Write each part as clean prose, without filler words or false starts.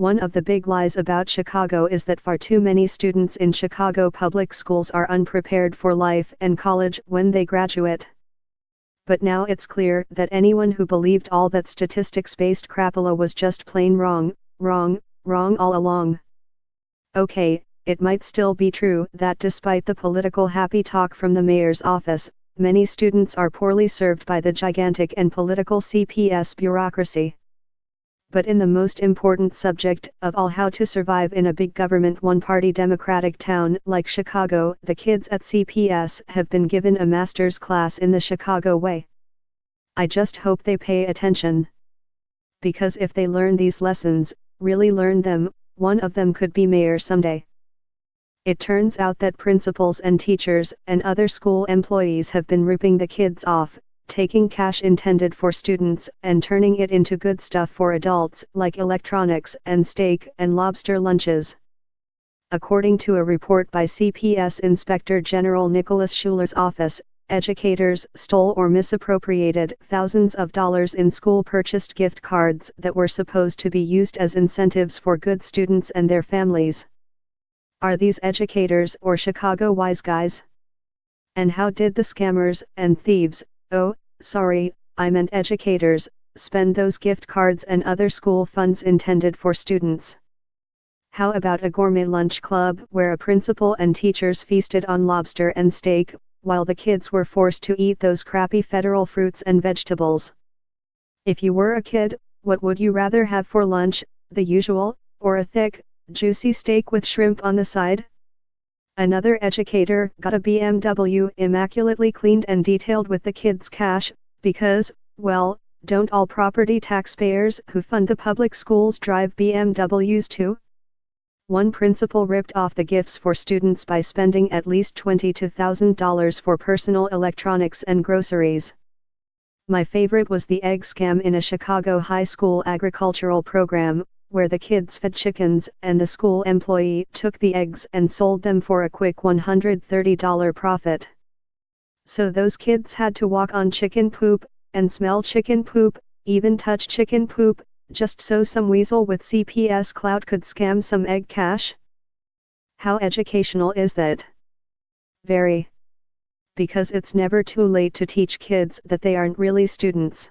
One of the big lies about Chicago is that far too many students in Chicago public schools are unprepared for life and college when they graduate. But now it's clear that anyone who believed all that statistics-based crapola was just plain wrong all along. Okay, it might still be true that despite the political happy talk from the mayor's office, many students are poorly served by the gigantic and political CPS bureaucracy. But in the most important subject of all, how to survive in a big government one-party democratic town like Chicago, the kids at CPS have been given a master's class in the Chicago way. I just hope they pay attention. Because if they learn these lessons, really learn them, one of them could be mayor someday. It turns out that principals and teachers and other school employees have been ripping the kids off, taking cash intended for students and turning it into good stuff for adults like electronics and steak and lobster lunches. According to a report by CPS Inspector General Nicholas Schuler's office, educators stole or misappropriated thousands of dollars in school-purchased gift cards that were supposed to be used as incentives for good students and their families. Are these educators or Chicago wise guys? And how did the scammers and thieves, oh, sorry, I meant educators, spend those gift cards and other school funds intended for students? How about a gourmet lunch club where a principal and teachers feasted on lobster and steak, while the kids were forced to eat those crappy federal fruits and vegetables? If you were a kid, what would you rather have for lunch, the usual, or a thick, juicy steak with shrimp on the side? Another educator got a BMW immaculately cleaned and detailed with the kids' cash, because, well, don't all property taxpayers who fund the public schools drive BMWs too? One principal ripped off the gifts for students by spending at least $20,000 to $1,000 for personal electronics and groceries. My favorite was the egg scam in a Chicago high school agricultural program, where the kids fed chickens and the school employee took the eggs and sold them for a quick $130 profit. So those kids had to walk on chicken poop, and smell chicken poop, even touch chicken poop, just so some weasel with CPS clout could scam some egg cash? How educational is that? Very. Because it's never too late to teach kids that they aren't really students.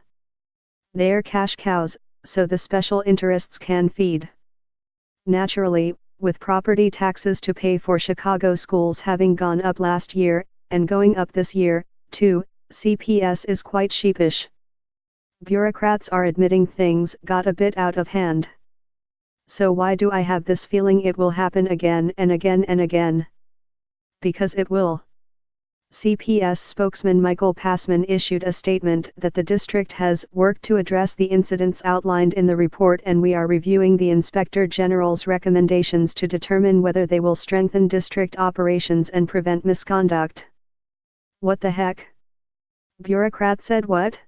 They're cash cows, so the special interests can feed. Naturally, with property taxes to pay for Chicago schools having gone up last year, and going up this year, too, CPS is quite sheepish. Bureaucrats are admitting things got a bit out of hand. So why do I have this feeling it will happen again and again and again? Because it will. CPS spokesman Michael Passman issued a statement that the district has worked to address the incidents outlined in the report, and we are reviewing the Inspector General's recommendations to determine whether they will strengthen district operations and prevent misconduct. What the heck? Bureaucrat said what?